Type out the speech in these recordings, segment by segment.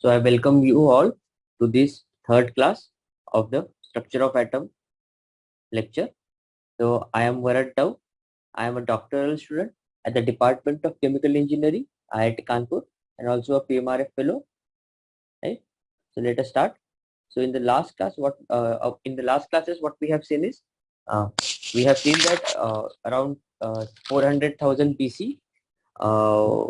So I welcome you all to this third class of the structure of atom lecture. So I am Varad Daoo. I am a doctoral student at the Department of Chemical Engineering, IIT Kanpur, and also a PMRF fellow. Right. So let us start. So in the last class, what we have seen is uh, we have seen that around 400,000 BC, uh,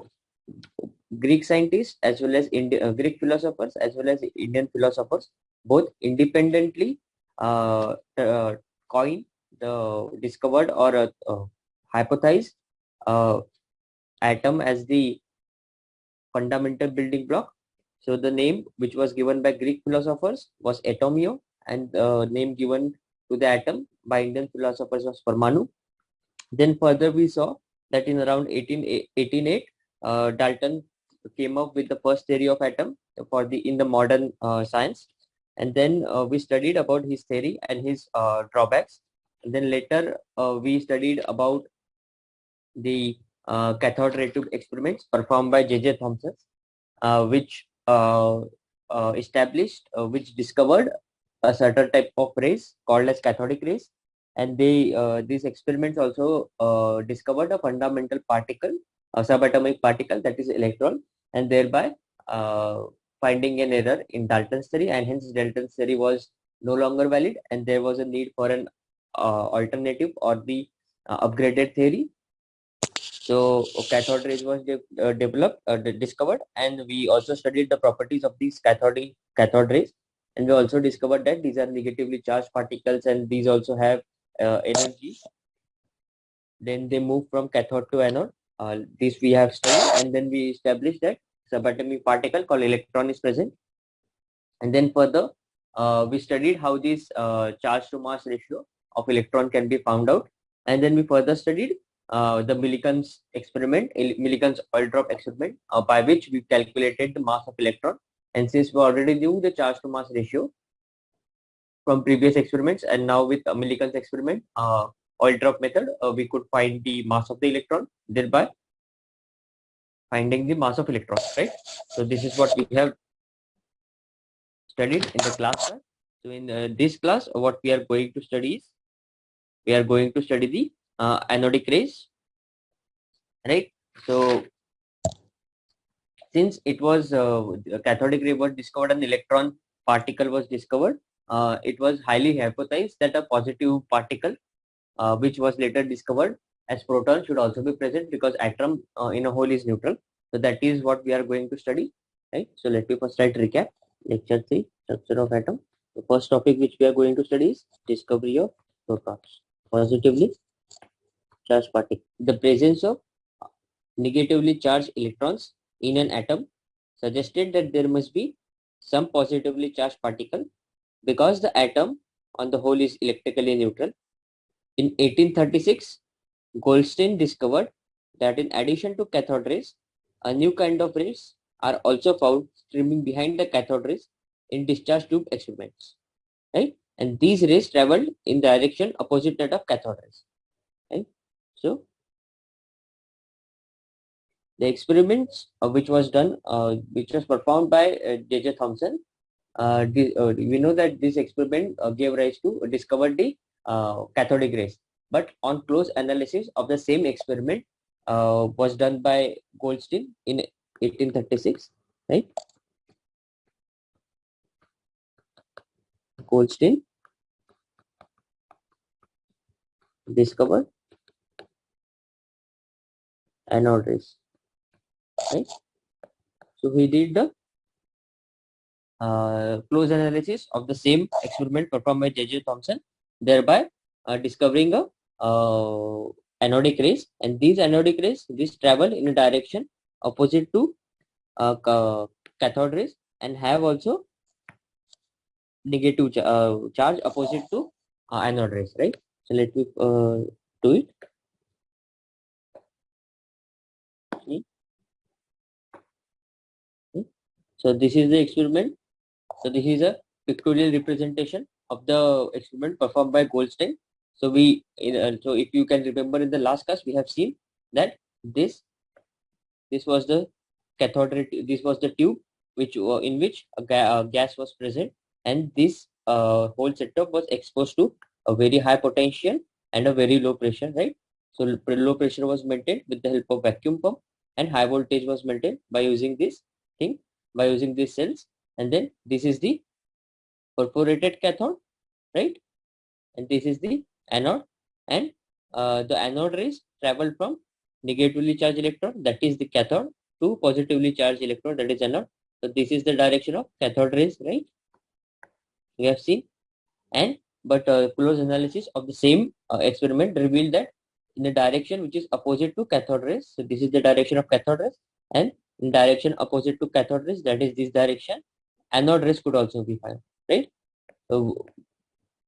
Greek scientists as well as Greek philosophers as well as Indian philosophers both independently coined the discovered or hypothesized uh, atom as the fundamental building block. So the name which was given by Greek philosophers was atomio, and the name given to the atom by Indian philosophers was Parmanu. Then further we saw that in around 1808, Dalton came up with the first theory of atom for the in the modern science, and then we studied about his theory and his drawbacks. And then later we studied about the cathode ray tube experiments performed by J.J. Thomson, which which discovered a certain type of rays called as cathodic rays, and these experiments also discovered a fundamental particle, a subatomic particle, that is electron, and thereby finding an error in Dalton's theory, and hence Dalton's theory was no longer valid, and there was a need for an alternative or the upgraded theory. So cathode rays was discovered, and we also studied the properties of these cathode rays, and we also discovered that these are negatively charged particles, and these also have energy. Then they move from cathode to anode. This we have studied, and then we established that subatomic particle called electron is present. And then further, we studied how this charge to mass ratio of electron can be found out, and then we further studied the Millikan's experiment, Millikan's oil drop experiment, by which we calculated the mass of electron. And since we already knew the charge to mass ratio from previous experiments, and now with Millikan's experiment, oil drop method, we could find the mass of the electron, thereby finding the mass of electron, right? So this is what we have studied in the class. So in this class, what we are going to study is we are going to study the anodic rays, right? So since it was cathodic ray was discovered and electron particle was discovered, it was highly hypothesized that a positive particle, which was later discovered as proton, should also be present, because atom in a whole is neutral. So that is what we are going to study, right? So let me first write recap. Lecture 3, structure of atom. The first topic which we are going to study is discovery of protons, positively charged particle. The presence of negatively charged electrons in an atom suggested that there must be some positively charged particle, because the atom on the whole is electrically neutral. In 1836, Goldstein discovered that in addition to cathode rays, a new kind of rays are also found streaming behind the cathode rays in discharge tube experiments, right? And these rays traveled in the direction opposite that of cathode rays, right? So the experiments which was performed by J.J. Thomson, we know that this experiment gave rise to discovered the cathodic rays. But on close analysis of the same experiment was done by Goldstein in 1836, right? Goldstein discovered anode rays, right? So he did the close analysis of the same experiment performed by J.J. Thomson, thereby discovering a anodic rays, and these anodic rays travel in a direction opposite to cathode rays, and have also negative charge opposite to anode rays, right? So let me do it. Okay. So this is the experiment. So this is a pictorial representation of the experiment performed by Goldstein. So so if you can remember, in the last class we have seen that this was the cathode ray, this was the tube, in which a gas was present, and this whole setup was exposed to a very high potential and a very low pressure, right? So low pressure was maintained with the help of vacuum pump, and high voltage was maintained by using this thing, by using these cells. And then this is the perforated cathode, right? And this is the anode, and the anode rays travel from negatively charged electrode, that is the cathode, to positively charged electrode, that is anode. So this is the direction of cathode rays, right? We have seen. And but close analysis of the same experiment revealed that in the direction which is opposite to cathode rays, so this is the direction of cathode rays, and in direction opposite to cathode rays, that is this direction, anode rays could also be found, right? So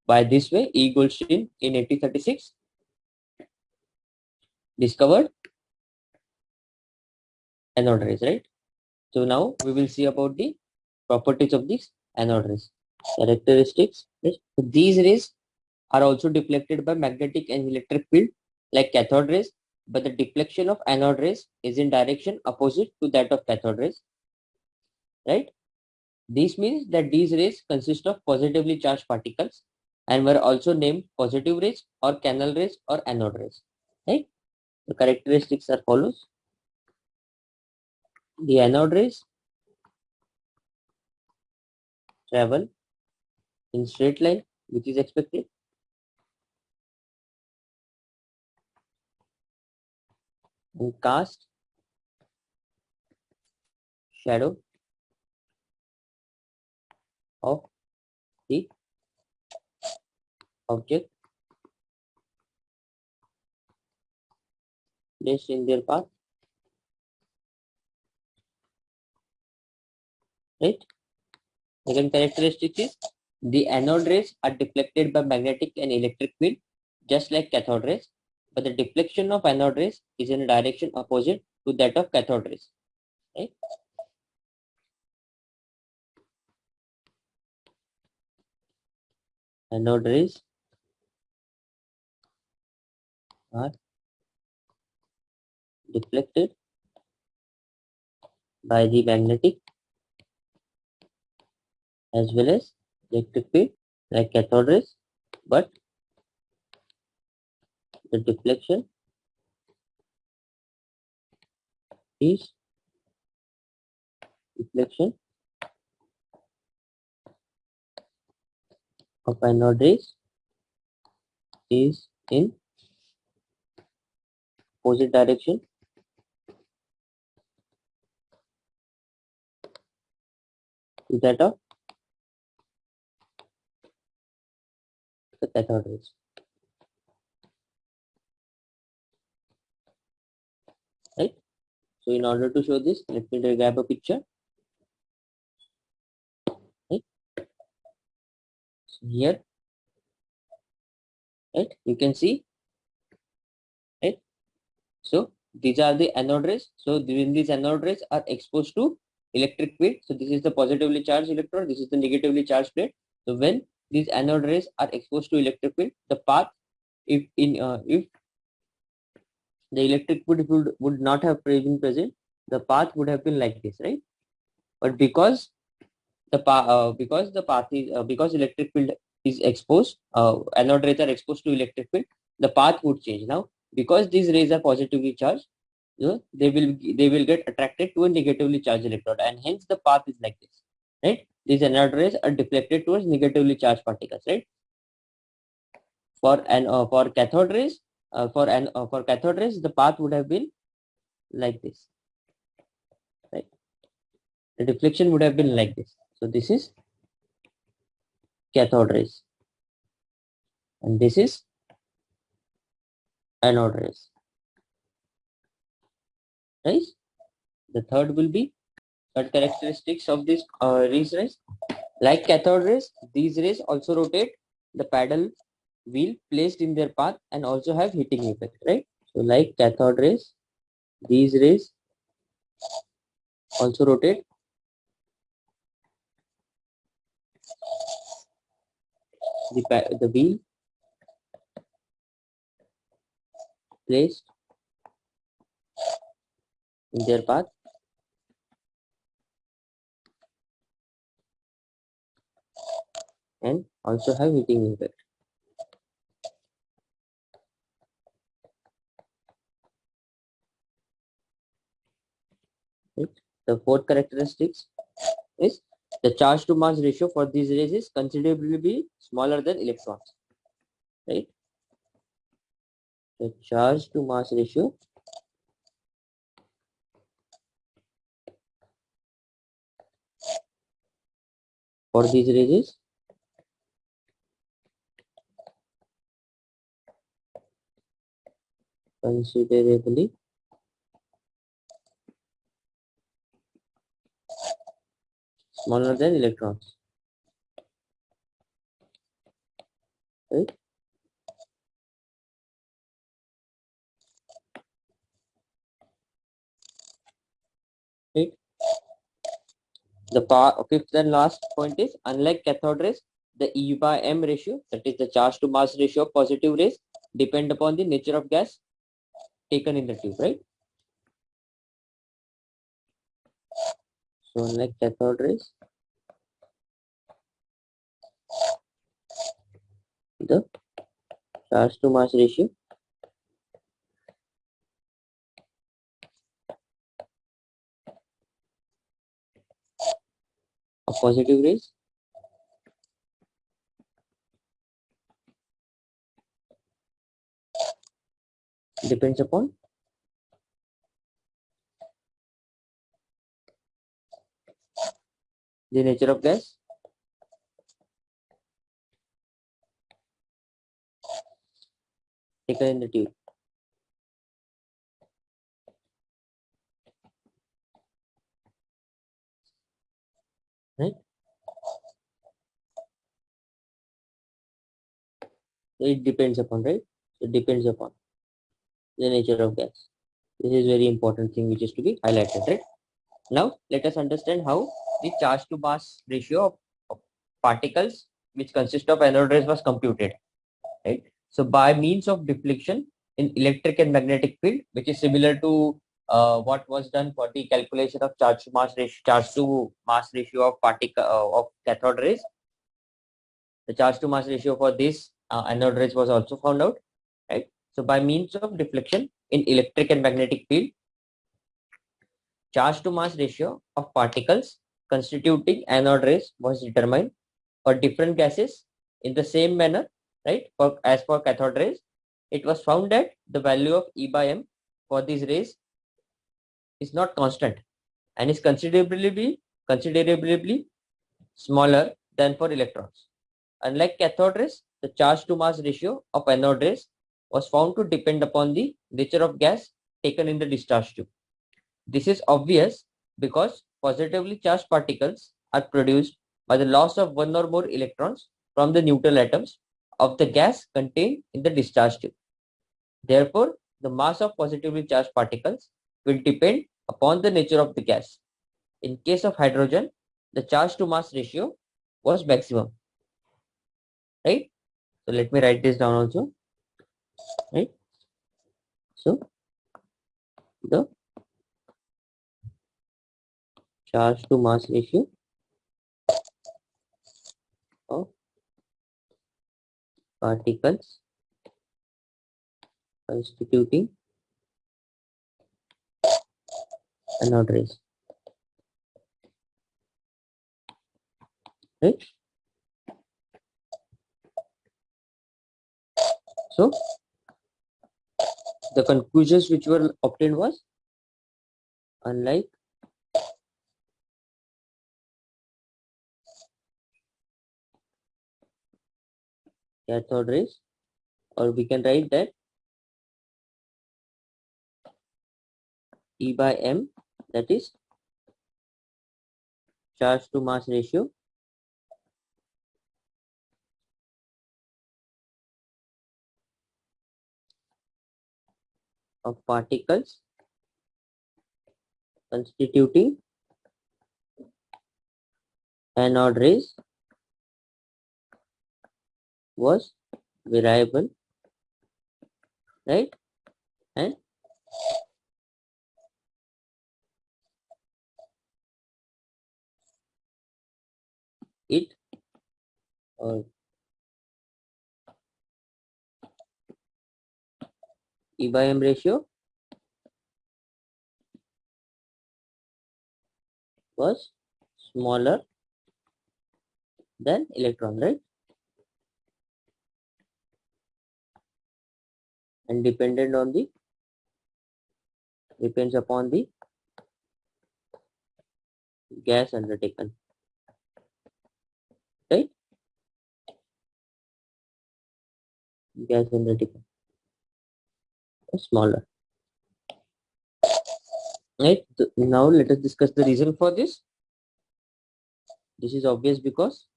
by this way, E. Goldstein in 1836 discovered anode rays, right? So now we will see about the properties of these anode rays. Characteristics. Right? So these rays are also deflected by magnetic and electric field like cathode rays, but the deflection of anode rays is in direction opposite to that of cathode rays, right? This means that these rays consist of positively charged particles and were also named positive rays or canal rays or anode rays, right? The characteristics are follows. The anode rays travel in straight line, which is expected, and cast shadow of the object placed in their path, right? Second characteristic is the anode rays are deflected by magnetic and electric field, just like cathode rays, but the deflection of anode rays is in a direction opposite to that of cathode rays, right? Anode rays are deflected by the magnetic as well as electric field like cathode rays, but the is deflection of anode rays is in opposite direction to that of the cathode rays, right? So in order to show this, let me grab a picture, right? So here, right, you can see, right? So these are the anode rays. So when these anode rays are exposed to electric field, so this is the positively charged electrode, this is the negatively charged plate. So when these anode rays are exposed to electric field, the path, if the electric field would not have been present, the path would have been like this, right? But because the path is because electric field is exposed, anode rays are exposed to electric field, the path would change. Now because these rays are positively charged, you know, they will get attracted to a negatively charged electrode, and hence the path is like this, right? These anode rays are deflected towards negatively charged particles, right? For cathode rays, for cathode rays, the path would have been like this, right? The deflection would have been like this. So this is cathode rays, and this is anode rays, right? The third will be third characteristics of this rays. Like cathode rays, these rays also rotate the paddle wheel placed in their path and also have heating effect, right? So like cathode rays, these rays also rotate the wheel placed in their path and also have heating effect. Right? The fourth characteristics is the charge to mass ratio for these rays is considerably smaller than electrons. Right? The charge to mass ratio for these rays is considerably smaller than electrons. Right? Right? The fifth and last point is unlike cathode rays, the E by M ratio, that is the charge to mass ratio of positive rays, depend upon the nature of gas taken in the tube, right? So unlike cathode rays, the charge to mass ratio of positive rays depends upon the nature of gas taken in the tube, right? So it depends upon, right? It depends upon the nature of gas. This is very important thing which is to be highlighted, right? Now let us understand how the charge to mass ratio of particles which consist of anode rays was computed, right? So by means of deflection in electric and magnetic field, which is similar to what was done for the calculation of charge to mass ratio of particle of cathode rays. The charge to mass ratio for this anode rays was also found out, right? So by means of deflection in electric and magnetic field, charge to mass ratio of particles constituting anode rays was determined for different gases in the same manner, right? As for cathode rays, it was found that the value of E by M for these rays is not constant and is considerably smaller than for electrons. Unlike cathode rays, the charge to mass ratio of anode rays was found to depend upon the nature of gas taken in the discharge tube. This is obvious because positively charged particles are produced by the loss of one or more electrons from the neutral atoms of the gas contained in the discharge tube. Therefore, the mass of positively charged particles will depend upon the nature of the gas. In case of hydrogen, the charge to mass ratio was maximum, right? So let me write this down also, right? So the charge to mass ratio of particles constituting anode rays, right? So the conclusions which were obtained was unlike cathode rays, or we can write that E by M, that is charge to mass ratio of particles constituting anode rays was variable, right? And it uh, E by M ratio was smaller than electron, right? And depends upon the gas undertaken, right? Gas undertaken is smaller, right? Now let us discuss the reason for this. This is obvious because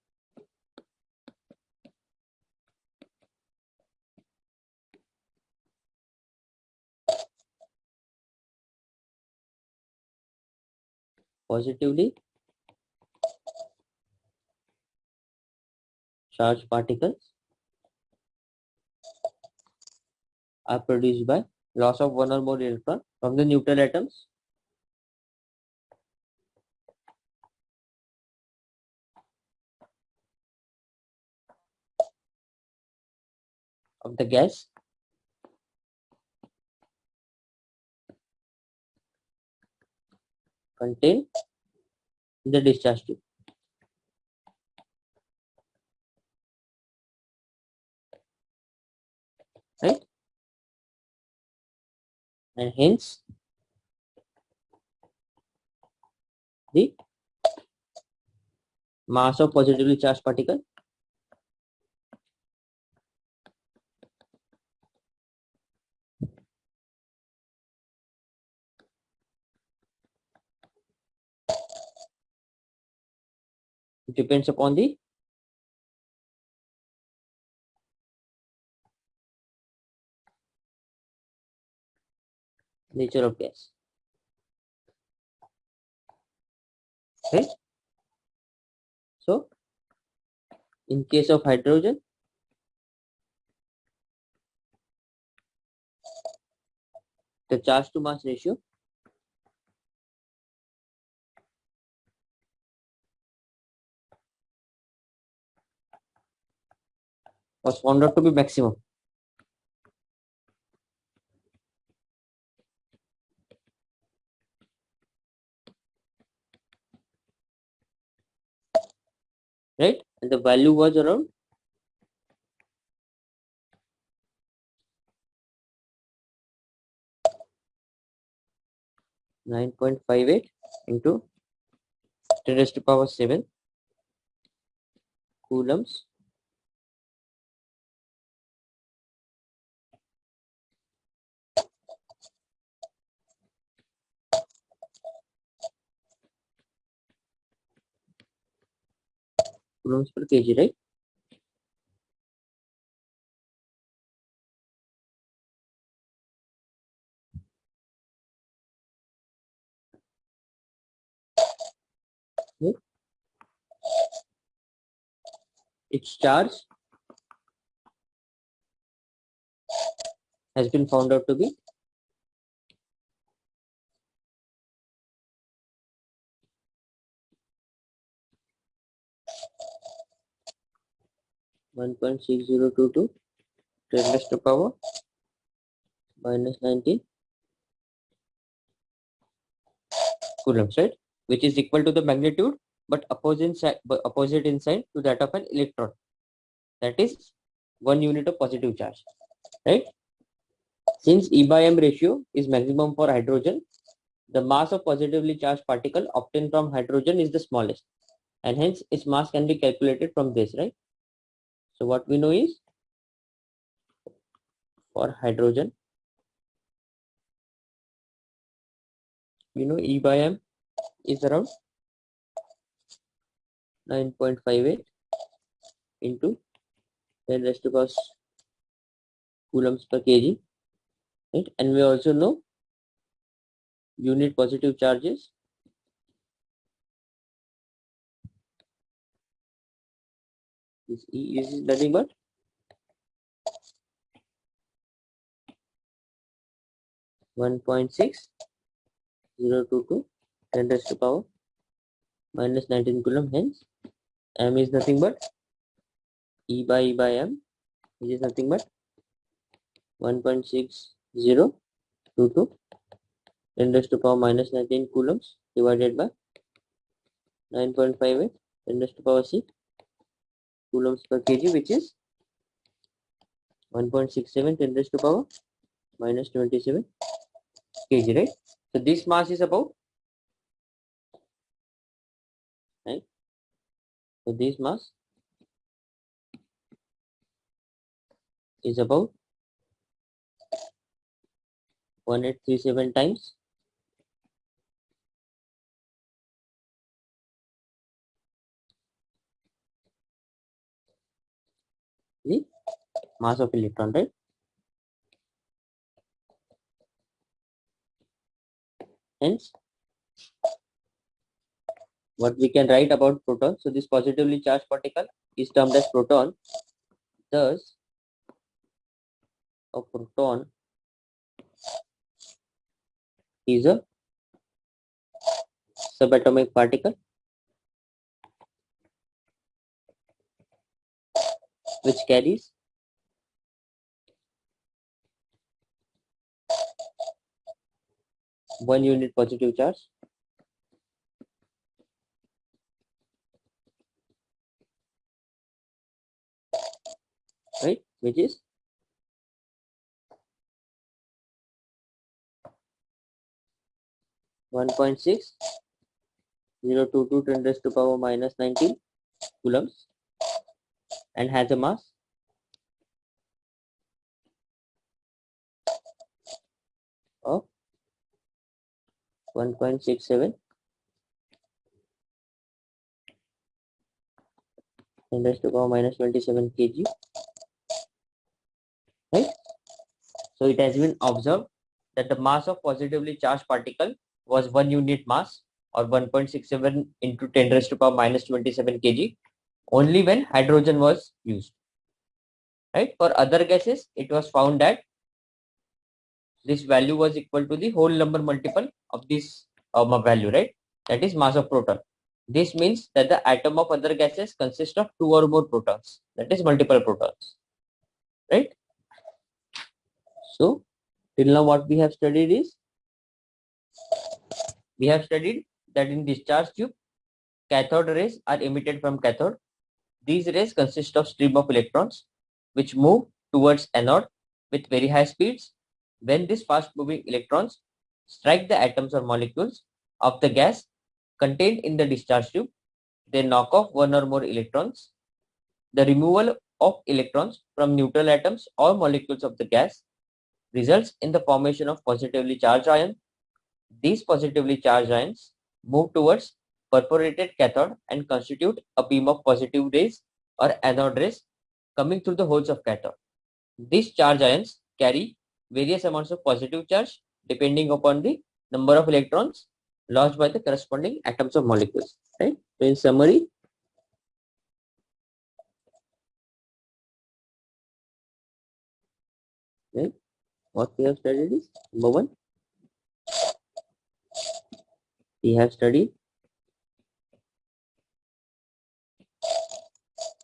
positively charged particles are produced by loss of one or more electron from the neutral atoms of the gas contained in the discharge tube, right? And hence the mass of positively charged particle depends upon the nature of gas, right? So in case of hydrogen, the charge to mass ratio was found out to be maximum, right? And the value was around 9.58 into 10 raised to power 7 coulombs coulombs per kg, right? Okay. Its charge has been found out to be 1.6022 10 raised to power minus 19 coulombs, right? Which is equal to the magnitude but opposite in sign to that of an electron. That is 1 unit of positive charge, right? Since E by M ratio is maximum for hydrogen, the mass of positively charged particle obtained from hydrogen is the smallest, and hence its mass can be calculated from this, right? So what we know is for hydrogen, we know E by M is around 9.58 into 10 raised to power coulombs per kg, right? And we also know unit positive charges is E is nothing but 1.6022 10 raised to power minus 19 coulomb. Hence M is nothing but E by m, which is nothing but 1.6022 10 raised to power minus 19 coulombs divided by 9.58 10 raised to power 6 coulombs per kg, which is 1.67 10 raised to power minus 27 kg, right? So this mass is about, right? So this mass is about 1837 times the mass of electron, right? Hence, what we can write about proton. So this positively charged particle is termed as proton. Thus, a proton is a subatomic particle which carries one unit positive charge, right? Which is 1.6022 10 raised to power minus 19 coulombs and has a mass of 1.67 10 raised to power minus 27 kg, right? So it has been observed that the mass of positively charged particle was 1 unit mass, or 1.67 into 10 raised to power minus 27 kg, only when hydrogen was used, right? For other gases, it was found that this value was equal to the whole number multiple of this value, right? That is mass of proton. This means that the atom of other gases consists of 2 or more protons, that is multiple protons, right? So till now what we have studied is, we have studied that in discharge tube, cathode rays are emitted from cathode. These rays consist of stream of electrons which move towards anode with very high speeds. When these fast moving electrons strike the atoms or molecules of the gas contained in the discharge tube, they knock off one or more electrons. The removal of electrons from neutral atoms or molecules of the gas results in the formation of positively charged ion. These positively charged ions move towards perforated cathode and constitute a beam of positive rays or anode rays coming through the holes of cathode. These charge ions carry various amounts of positive charge depending upon the number of electrons lost by the corresponding atoms or molecules. Right? So in summary, right, what we have studied is, number one, we have studied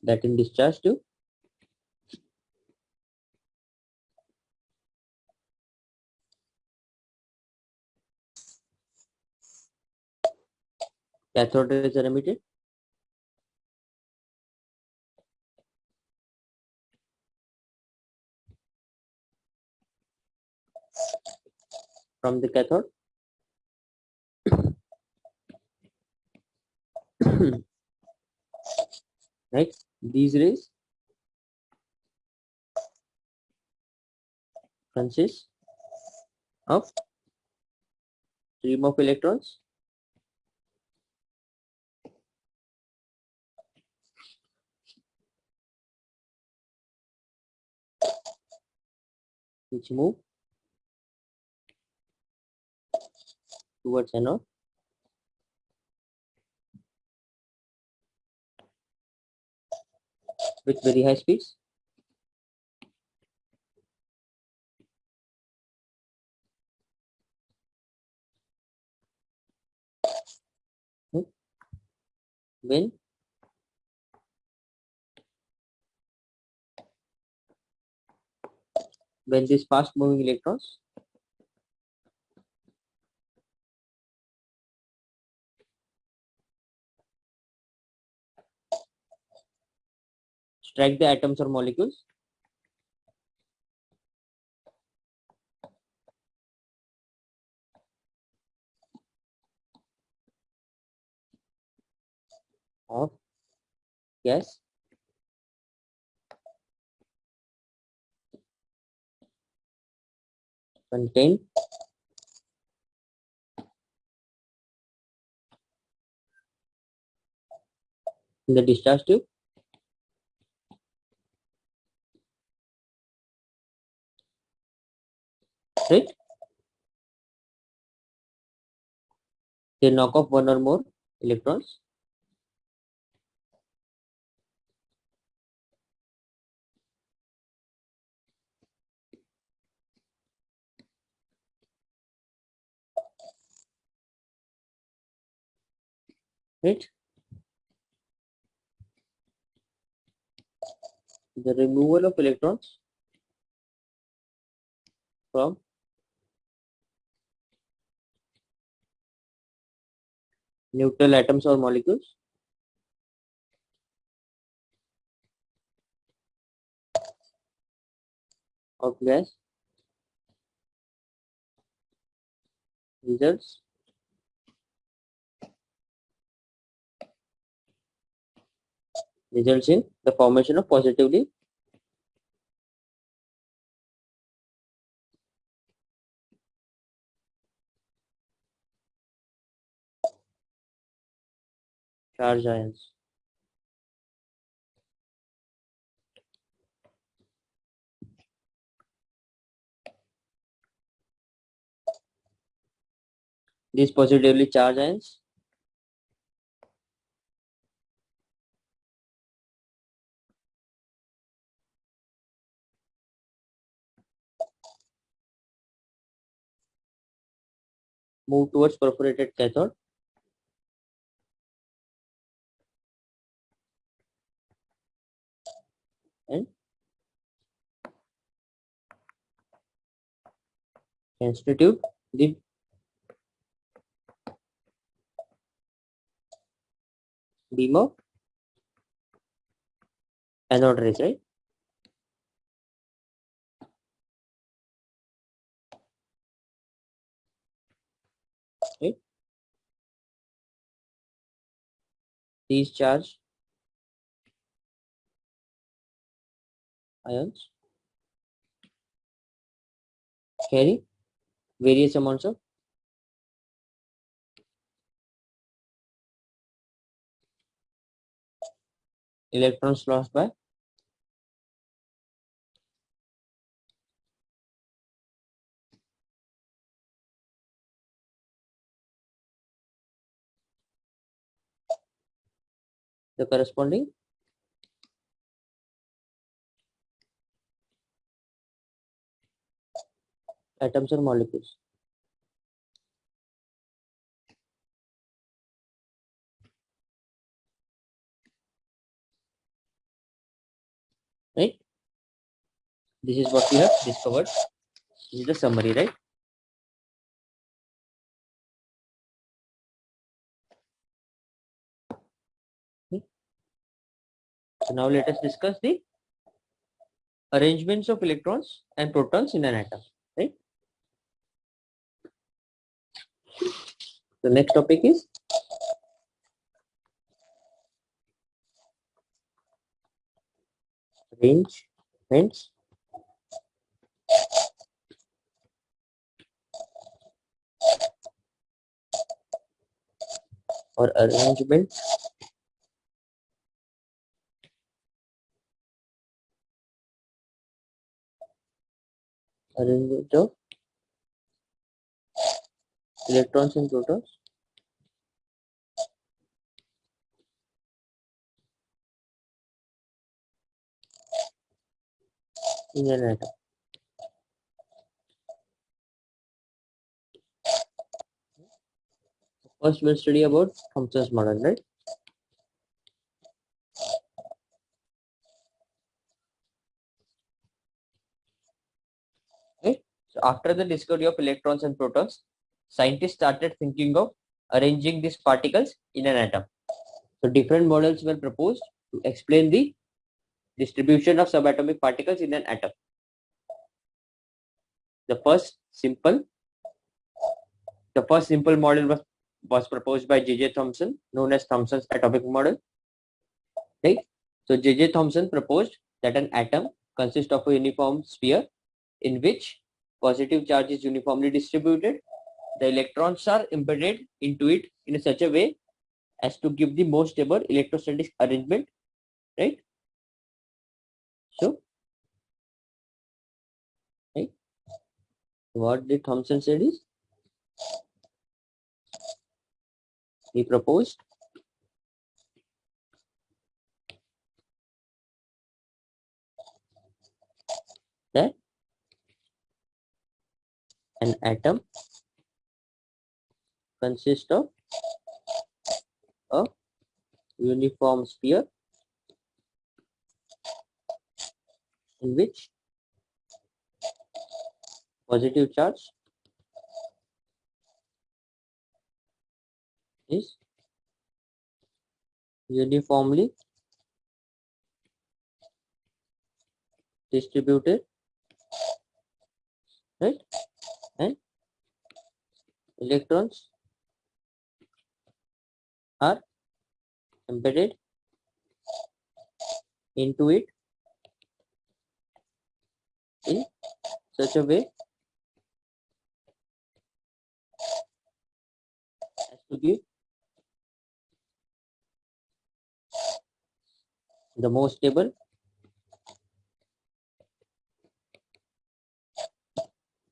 that in discharge tube, cathode rays are emitted from the cathode. Right? These rays consist of stream of electrons which move towards anode with very high speeds. When when these fast moving electrons strike the atoms or molecules, of gas contained in the discharge tube, right? They knock off one or more electrons, right? The removal of electrons from neutral atoms or molecules of gas results in the formation of positively charged ions. These positively charged ions move towards perforated cathode and constitute the beam of anode rays, right? Right? These charged ions carry various amounts of electrons lost by the corresponding atoms or molecules, right? This is what we have discovered. This is the summary, right? So now let us discuss the arrangements of electrons and protons in an atom, right? The next topic is arrangements or arrangement of electrons and protons in an atom. First, we'll study about Thomson's model, right? after the discovery of electrons and protons, scientists started thinking of arranging these particles in an atom. So different models were proposed to explain the distribution of subatomic particles in an atom. The first simple model was proposed by J.J. Thomson, known as Thomson's atomic model. Right? So J.J. Thomson proposed that an atom consists of a uniform sphere in which positive charge is uniformly distributed. The electrons are embedded into it in such a way as to give the most stable electrostatic arrangement, right? So, right, what did Thomson said is, he proposed that an atom consists of a uniform sphere in which positive charge is uniformly distributed, right, and electrons are embedded into it in such a way as to give the most stable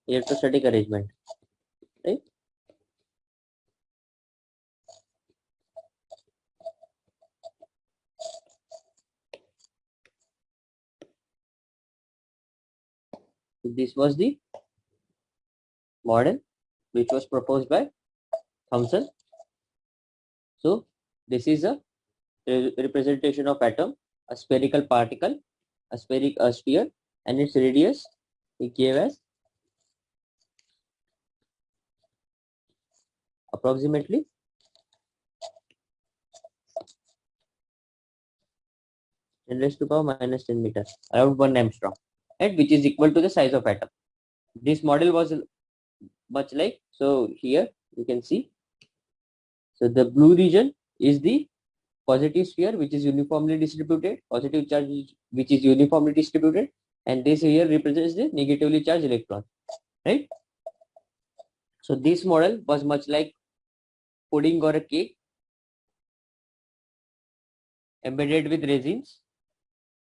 electrostatic arrangement, right? So this was the model which was proposed by Thomson. So this is a representation of atom, a spherical particle, a sphere, and its radius he gave as approximately 10 raised to power minus 10 meters, around 1 angstrom, and which is equal to the size of atom. This model was much like, so here you can see, so the blue region is the positive sphere which is uniformly distributed, positive charge which is uniformly distributed, and this here represents the negatively charged electron, right? So this model was much like pudding or a cake embedded with resins.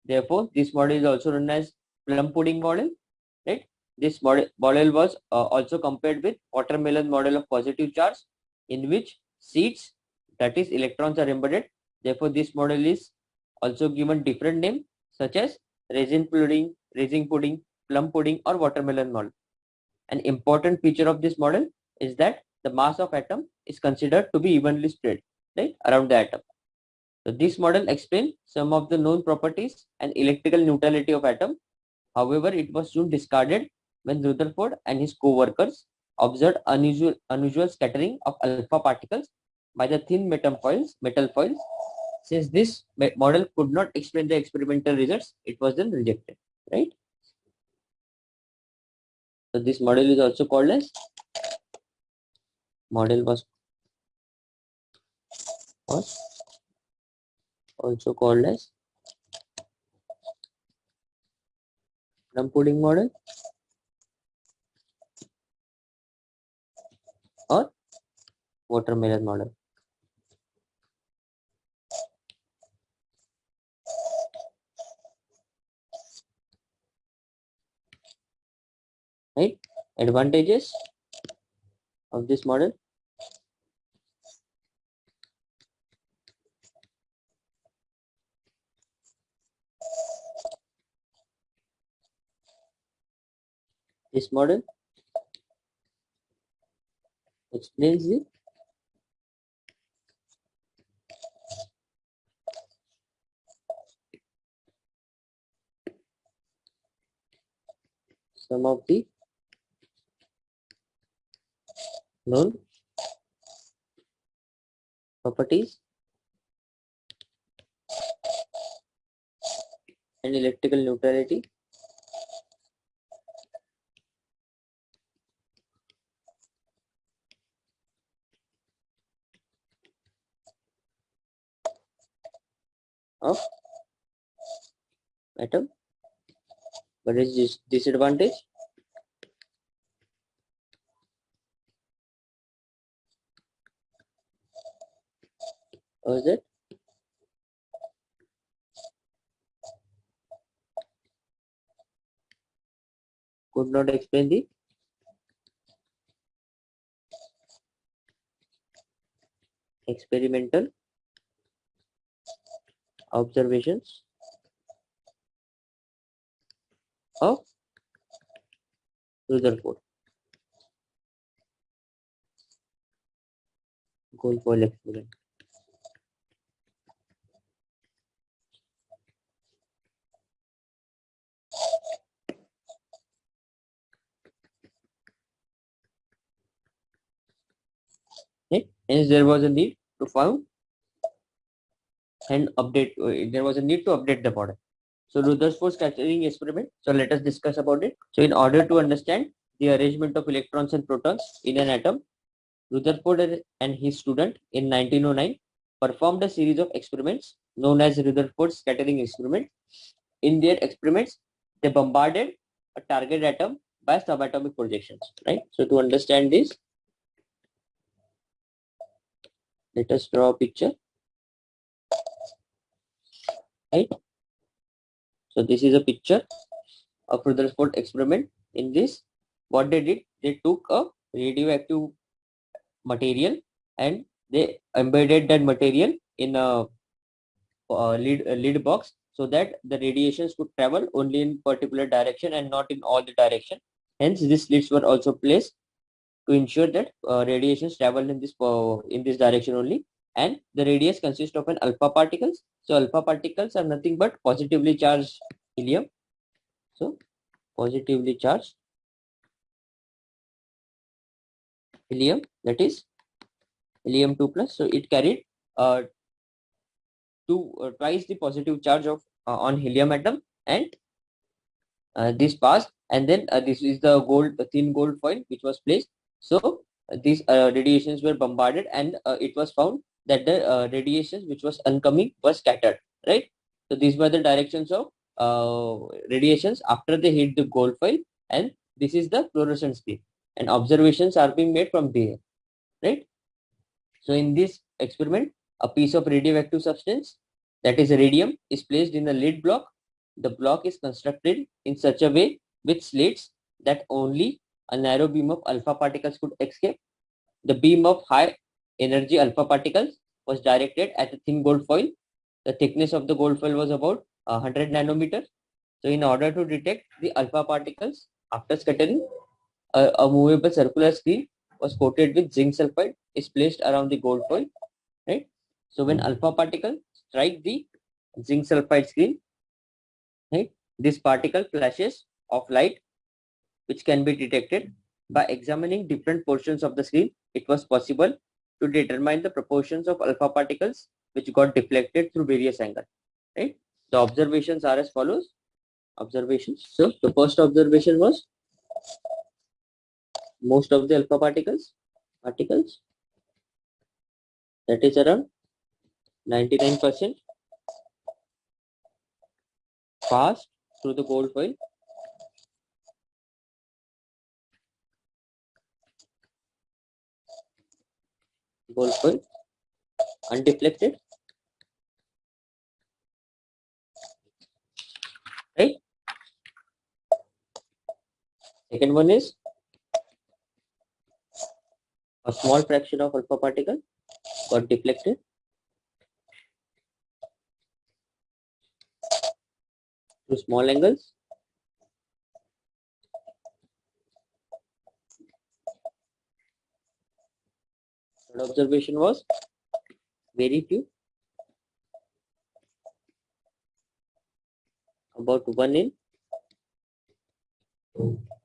Therefore, this model is also known as plum pudding model, right? This model was also compared with watermelon model of positive charge, in which seeds, that is electrons, are embedded. Therefore, this model is also given different name such as resin pudding, plum pudding, or watermelon model. An important feature of this model is that the mass of atom is considered to be evenly spread, right, around the atom. So this model explains some of the known properties and electrical neutrality of atom. However, it was soon discarded when Rutherford and his co-workers observed unusual scattering of alpha particles by the thin metal foils. Since this model could not explain the experimental results, it was then rejected, right? So this model is also called as was also called as plum pudding model or watermelon model. Right? Advantages of this model. This model explains the some of the known properties and electrical neutrality of atom. What is this disadvantage? How is it? Could not explain the experimental observations of Rutherford gold foil experiment. Right? Hence, there was a need to found and update. There was a need to update the model. So Rutherford scattering experiment. So let us discuss about it. So in order to understand the arrangement of electrons and protons in an atom, Rutherford and his student in 1909 performed a series of experiments known as Rutherford scattering experiment. In their experiments, they bombarded a target atom by subatomic projections. Right. So to understand this, let us draw a picture. Right. So this is a picture of Rutherford experiment. In this, what they did, they took a radioactive material and they embedded that material in a lead box so that the radiations could travel only in particular direction and not in all the direction. Hence, these slits were also placed to ensure that radiations travel in this direction only. And the radius consists of an alpha particles. So alpha particles are nothing but positively charged helium. So positively charged helium, that is helium 2 plus. So it carried uh, twice the positive charge of on helium atom, and this passed, and then this is the thin gold foil which was placed. So these radiations were bombarded, and it was found that the radiations which was oncoming was scattered. Right. So these were the directions of radiations after they hit the gold foil, and this is the fluorescent screen, and observations are being made from there. Right. So in this experiment, a piece of radioactive substance, that is radium, is placed in a lead block. The block is constructed in such a way with slits that only a narrow beam of alpha particles could escape. The beam of high energy alpha particles was directed at a thin gold foil. The thickness of the gold foil was about 100 nanometers. So in order to detect the alpha particles after scattering, a movable circular screen was coated with zinc sulfide is placed around the gold foil. Right. So when alpha particle strike the zinc sulfide screen, right, this particle flashes of light which can be detected by examining different portions of the screen. It was possible to determine the proportions of alpha particles which got deflected through various angles. Right. The observations are as follows. Observations. So the first observation was most of the alpha particles, that is around 99%, passed through the gold foil. Gold foil undeflected. Right. Second one is a small fraction of alpha particle got deflected through small angles. Third observation was very few, about 1 in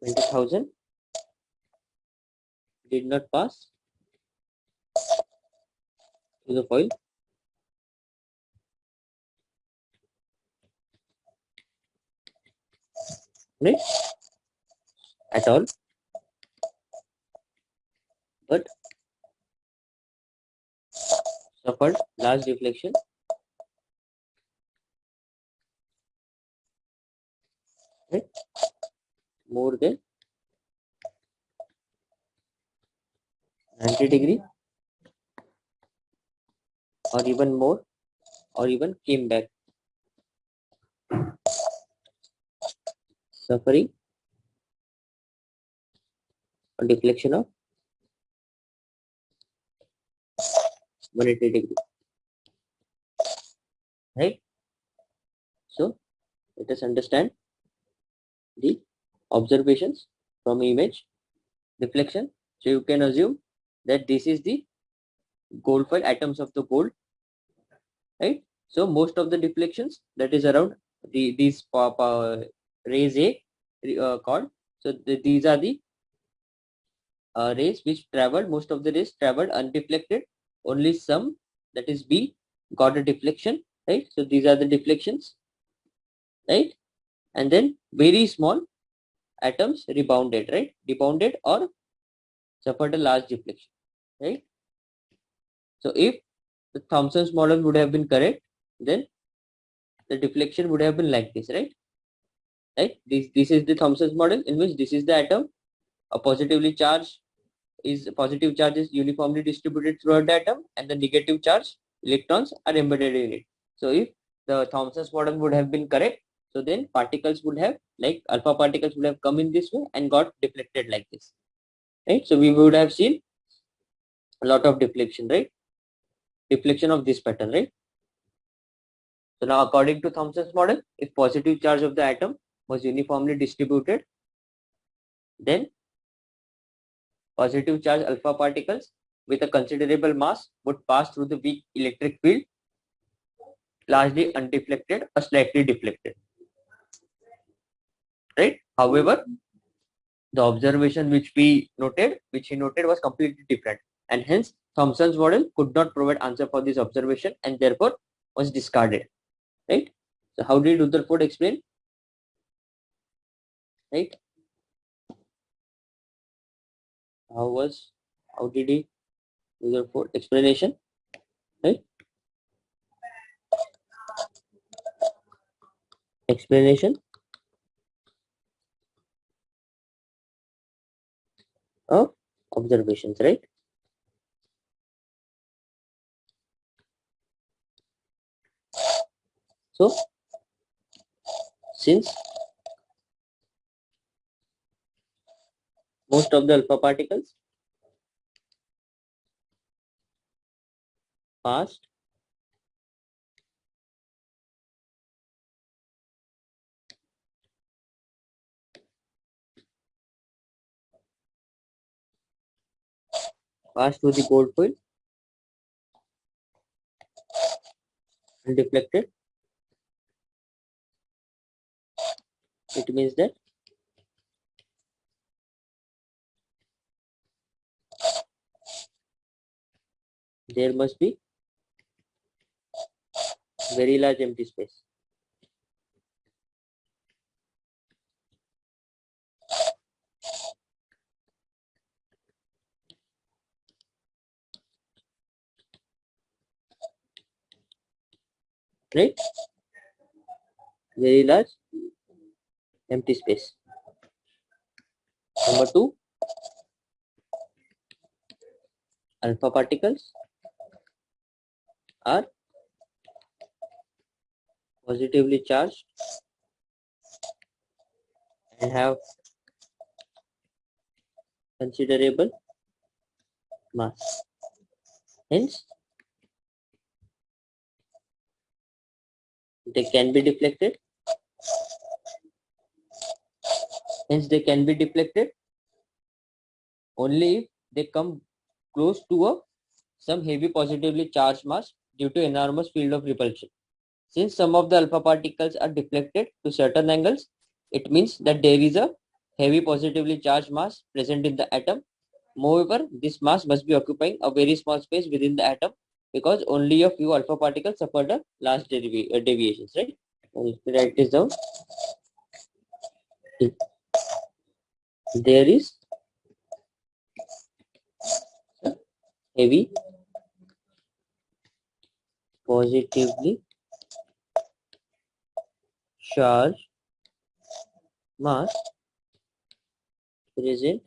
20,000, did not pass to the foil. Right? At all. But suffered large deflection. Right? More than 90 degree or even more, or even came back, suffering a deflection of 180 degree. Right? So let us understand the observations from image deflection. So you can assume that this is the gold foil, atoms of the gold, right? So most of the deflections, that is around these rays A called. So these are the rays which traveled. Most of the rays traveled undeflected. Only some, that is B, got a deflection, right? So these are the deflections, right? And then very small atoms rebounded, right? Rebounded or suffered a large deflection, right? So if the Thomson's model would have been correct, then the deflection would have been like this, right? Right? This is the Thomson's model, in which this is the atom. A positive charge is uniformly distributed throughout the atom, and the negative charge electrons are embedded in it. So if the Thomson's model would have been correct, so then particles would have, like alpha particles would have come in this way and got deflected like this, right? So we would have seen a lot of deflection, right? Deflection of this pattern, right? So now according to Thomson's model, if positive charge of the atom was uniformly distributed, then positive charge alpha particles with a considerable mass would pass through the weak electric field, largely undeflected or slightly deflected, right? However, the observation which he noted was completely different, and hence Thomson's model could not provide answer for this observation and therefore was discarded, right? So how did Rutherford explain, right? How did he Rutherford explanation, right? Explanation of observations, right? So since most of the alpha particles passed through the gold foil and deflected, it means that there must be very large empty space, right? Very large empty space. Number two, alpha particles are positively charged and have considerable mass. Hence, they can be deflected. Only if they come close to some heavy positively charged mass due to enormous field of repulsion. Since some of the alpha particles are deflected to certain angles, it means that there is a heavy positively charged mass present in the atom, Moreover, this mass must be occupying a very small space within the atom because only a few alpha particles suffer the large deviations, right? If we write this down, there is a heavy positively charged mass present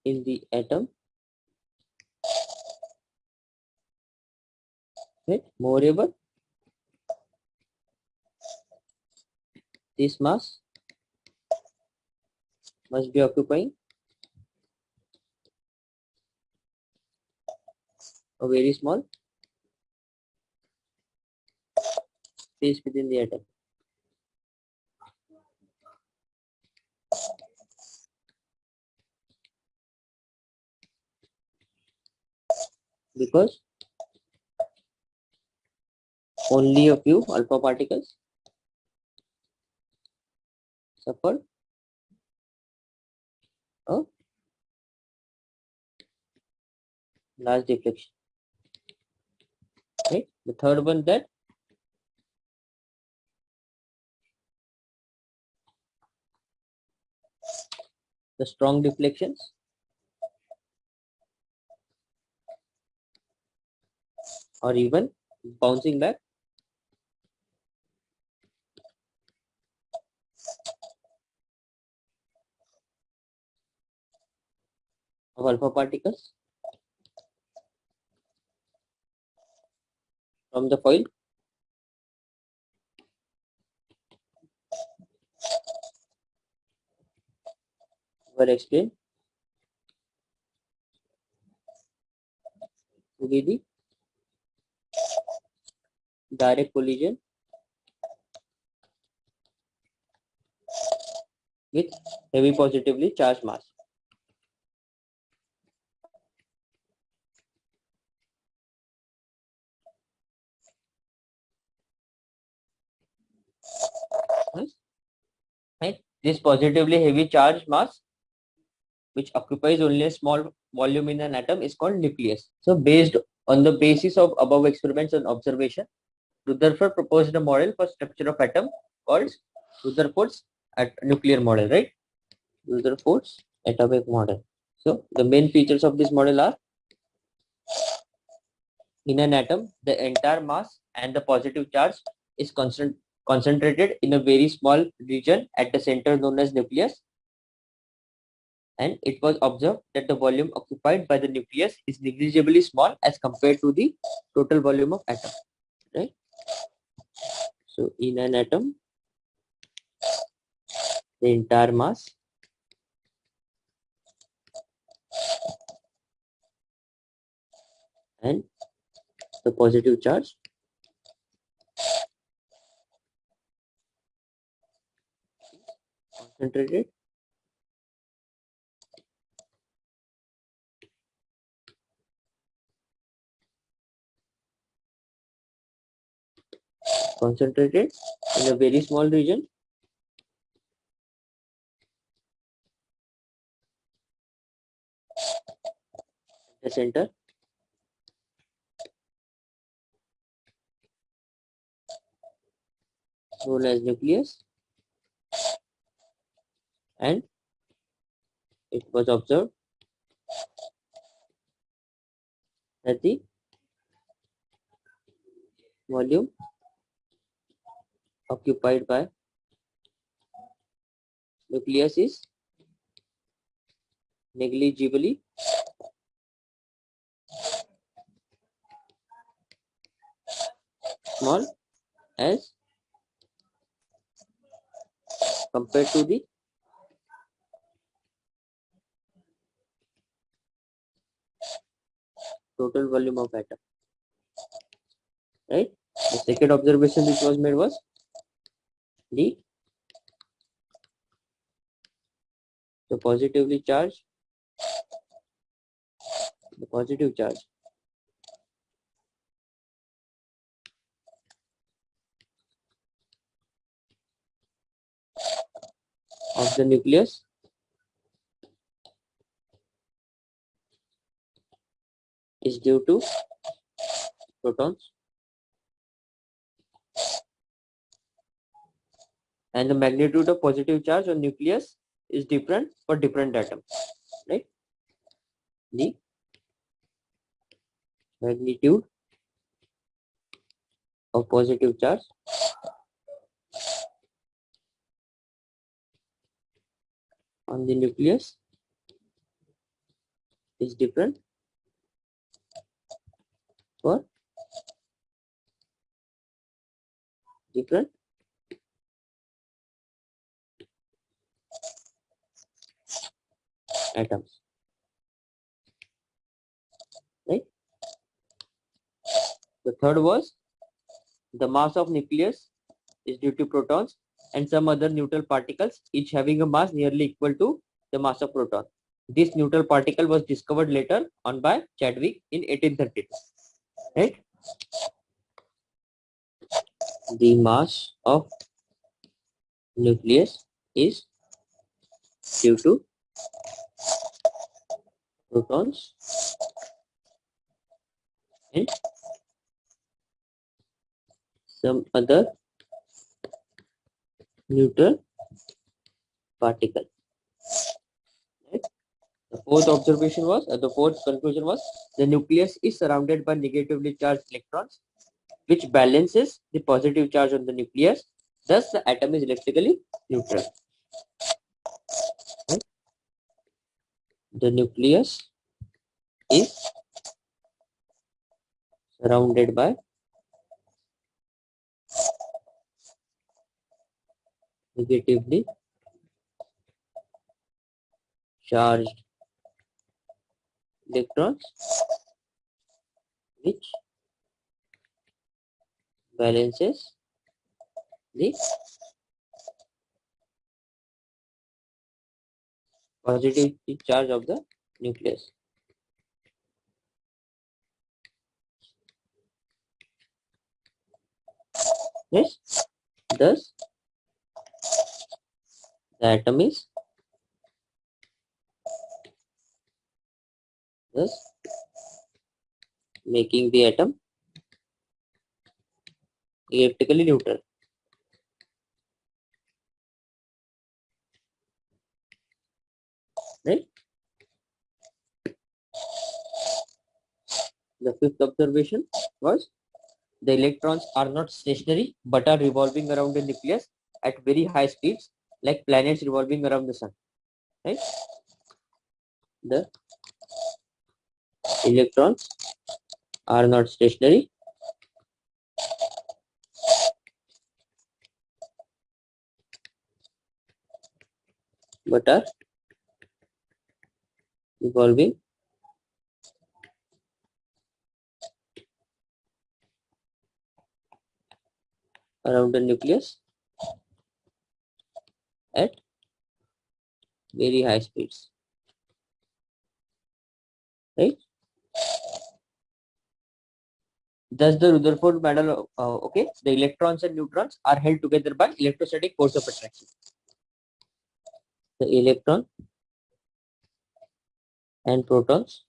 in the atom, right? Moreover, this mass must be occupying a very small space within the atom because only a few alpha particles suffer a large deflection, right? The third one, that the strong deflections or even bouncing back of alpha particles from the foil were explained to be the direct collision with heavy positively charged mass. Right? This positively heavy charged mass, which occupies only a small volume in an atom, is called nucleus. So, based on the basis of above experiments and observation, Rutherford proposed a model for structure of atom called Rutherford's nuclear model, right? Rutherford's atomic model. So, the main features of this model are: in an atom, the entire mass and the positive charge is concentrated in a very small region at the center known as nucleus, and it was observed that the volume occupied by the nucleus is negligibly small as compared to the total volume of atom, right? So in an atom, the entire mass and the positive charge concentrated concentrated in a very small region at the center known as nucleus, and it was observed that the volume occupied by nucleus is negligibly small as compared to the total volume of atom, right? The second observation which was made was the positively charged, the positive charge of the nucleus is due to protons, and the magnitude of positive charge on nucleus is different for different atoms, right? The magnitude of positive charge on the nucleus is different for different atoms, right? The third was the mass of nucleus is due to protons and some other neutral particles, each having a mass nearly equal to the mass of proton. This neutral particle was discovered later on by Chadwick in 1832. Right? The mass of nucleus is due to protons and some other neutral particle. Right? The fourth conclusion was the nucleus is surrounded by negatively charged electrons, which balances the positive charge on the nucleus. Thus, the atom is electrically neutral. Right? The nucleus is surrounded by negatively charged electrons, which balances the positive charge of the nucleus. Yes, thus the atom is thus making the atom electrically neutral. Right? The fifth observation was the electrons are not stationary but are revolving around the nucleus at very high speeds, like planets revolving around the sun. Right? The electrons are not stationary but are revolving around the nucleus at very high speeds. Right? Thus, the Rutherford model, the electrons and neutrons are held together by electrostatic force of attraction. The electron and protons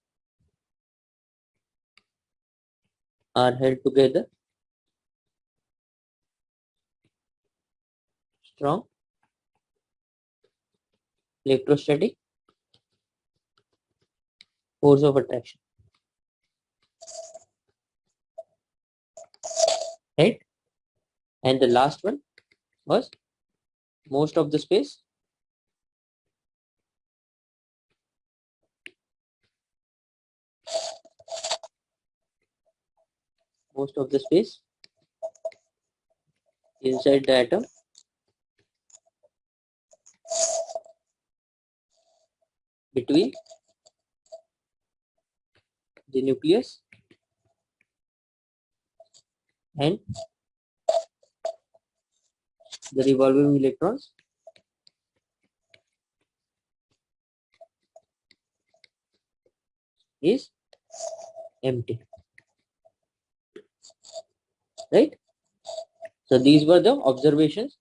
are held together strong electrostatic force of attraction. Right? And the last one was most of the space inside the atom between the nucleus and the revolving electrons is empty. Right? So these were the observations.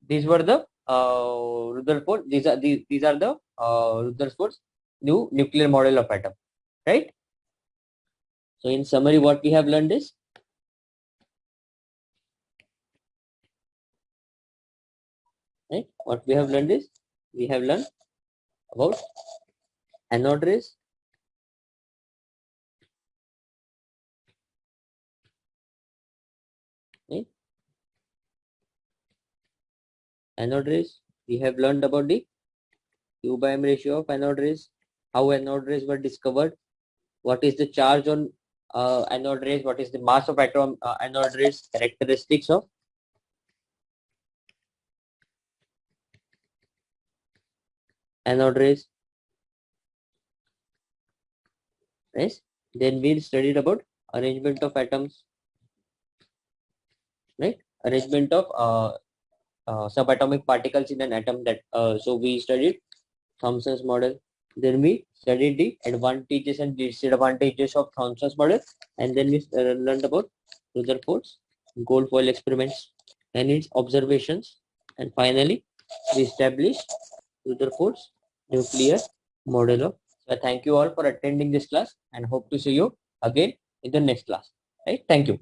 These were the Rutherford. These are the Rutherford's new nuclear model of atom. Right? So in summary, what we have learned is, right? What we have learned is, we have learned about anode rays, right? Anode rays. We have learned about the Q by M ratio of anode rays, how anode rays were discovered, what is the charge on anode rays, what is the mass of atom anode rays, characteristics of anode rays, right? Then we studied about arrangement of atoms, right? Arrangement of subatomic particles in an atom. That so we studied Thomson's model. Then we studied the advantages and disadvantages of Thomson's model, and then we learned about Rutherford's gold foil experiments and its observations, and finally we established Rutherford's nuclear model of. So thank you all for attending this class, and hope to see you again in the next class. Right? Thank you.